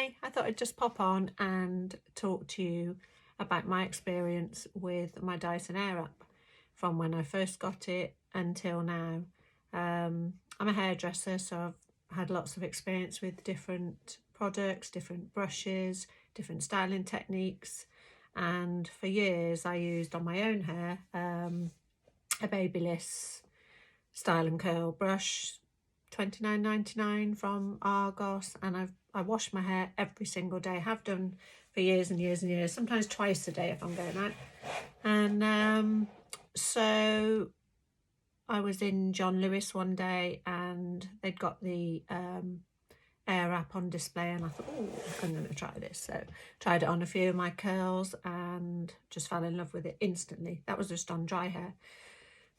Hi, I thought I'd just pop on and talk to you about my experience with my Dyson airwrap from when I first got it until now. I'm a hairdresser, so I've had lots of experience with different products, different brushes, different styling techniques, and for years I used on my own hair a Babyliss style and curl brush, £29.99 from Argos, and I wash my hair every single day, have done for years and years and years, sometimes twice a day if I'm going out. And so I was in John Lewis one day and they'd got the airwrap on display, and I thought, oh, I'm going to try this. So tried it on a few of my curls and just fell in love with it instantly. That was just on dry hair.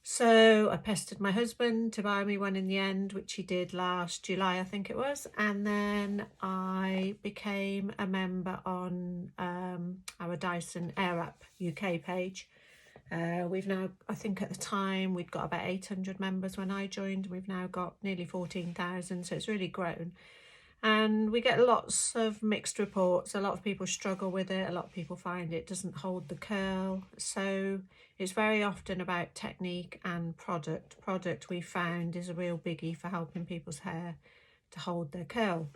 So I pestered my husband to buy me one in the end, which he did last July, I think it was. And then I became a member on our Dyson airwrap UK page. We've now, I think at the time, we'd got about 800 members when I joined. We've now got nearly 14,000, so it's really grown. And we get lots of mixed reports. A lot of people struggle with it. A lot of people find it doesn't hold the curl. So it's very often about technique and product. Product, we found, is a real biggie for helping people's hair to hold their curl.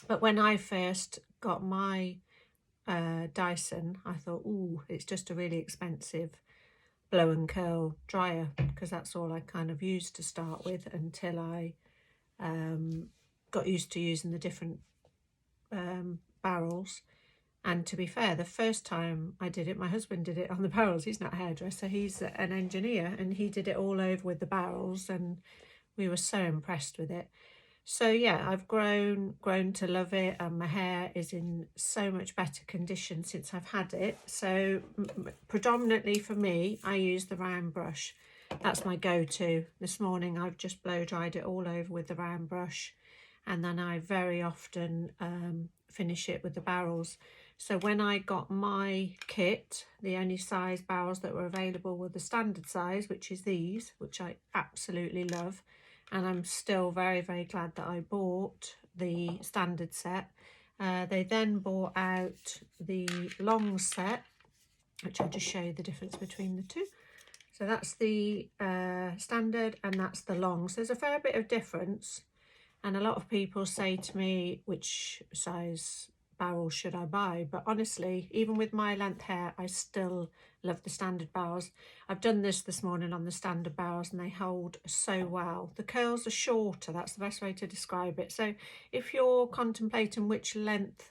But when I first got my Dyson, I thought, ooh, it's just a really expensive blow and curl dryer, because that's all I kind of used to start with until I got used to using the different barrels. And to be fair, the first time I did it, my husband did it on the barrels. He's not a hairdresser, he's an engineer, and he did it all over with the barrels, and we were so impressed with it. So yeah, I've grown to love it, and my hair is in so much better condition since I've had it. So predominantly for me, I use the round brush. That's my go-to. This morning I've just blow dried it all over with the round brush, and then I very often finish it with the barrels. So when I got my kit, the only size barrels that were available were the standard size, which is these, which I absolutely love. And I'm still very, very glad that I bought the standard set. They then bought out the long set, which I'll just show you the difference between the two. So that's the standard and that's the long. So there's a fair bit of difference. And a lot of people say to me, which size barrel should I buy? But honestly, even with my length hair, I still love the standard barrels. I've done this morning on the standard barrels and they hold so well. The curls are shorter, that's the best way to describe it. So if you're contemplating which length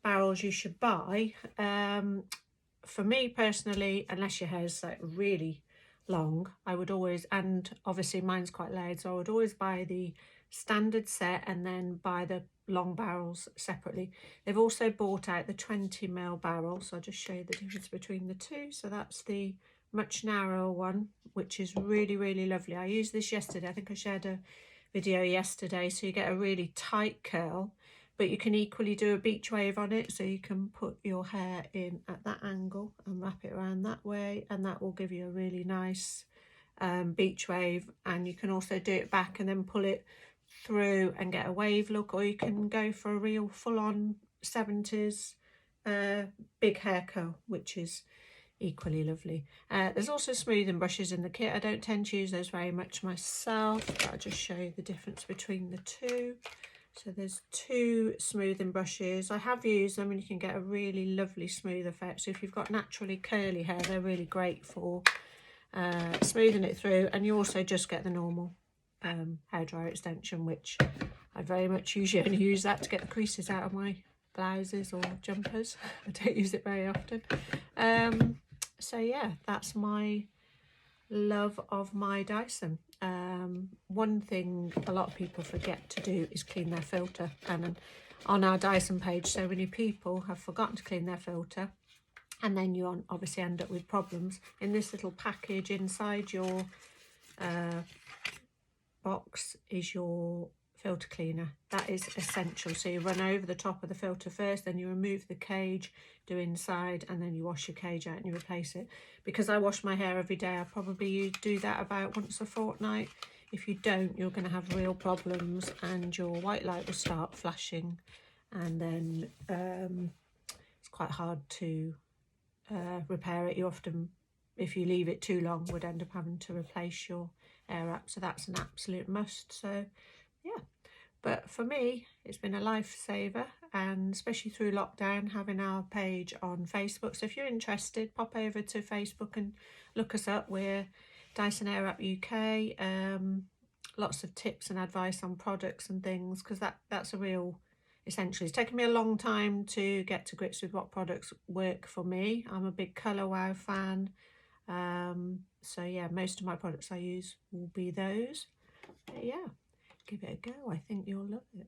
barrels you should buy, for me personally, unless your hair's like really long, I would always, and obviously mine's quite loud, so I would always buy the standard set and then buy the long barrels separately. They've also bought out the 20mm barrel, so I'll just show you the difference between the two. So that's the much narrower one, which is really, really lovely. I used this yesterday. I think I shared a video yesterday. So you get a really tight curl, but you can equally do a beach wave on it, so you can put your hair in at that angle and wrap it around that way, and that will give you a really nice beach wave. And you can also do it back and then pull it through and get a wave look, or you can go for a real full-on 70s big hair curl, which is equally lovely. There's also smoothing brushes in the kit. I don't tend to use those very much myself, but I'll just show you the difference between the two. So there's two smoothing brushes. I have used them and you can get a really lovely smooth effect. So if you've got naturally curly hair, they're really great for smoothing it through. And you also just get the normal hairdryer extension, which I very much usually only use that to get the creases out of my blouses or jumpers. I don't use it very often. So yeah, that's my love of my Dyson. One thing a lot of people forget to do is clean their filter, and on our Dyson page so many people have forgotten to clean their filter, and then you obviously end up with problems. In this little package inside your box is your filter cleaner. That is essential. So you run over the top of the filter first, then you remove the cage, do inside, and then you wash your cage out and you replace it. Because I wash my hair every day, I probably do that about once a fortnight. If you don't, you're going to have real problems and your white light will start flashing and then it's quite hard to repair it. You often, if you leave it too long, would end up having to replace your air wrap, so that's an absolute must. So yeah, but for me it's been a lifesaver, and especially through lockdown, having our page on Facebook. So if you're interested, pop over to Facebook and look us up. We're Dyson Airwrap UK. Lots of tips and advice on products and things, because that's a real essential. It's taken me a long time to get to grips with what products work for me. I'm a big Colour Wow fan, so yeah, most of my products I use will be those. But yeah, give it a go. I think you'll love it.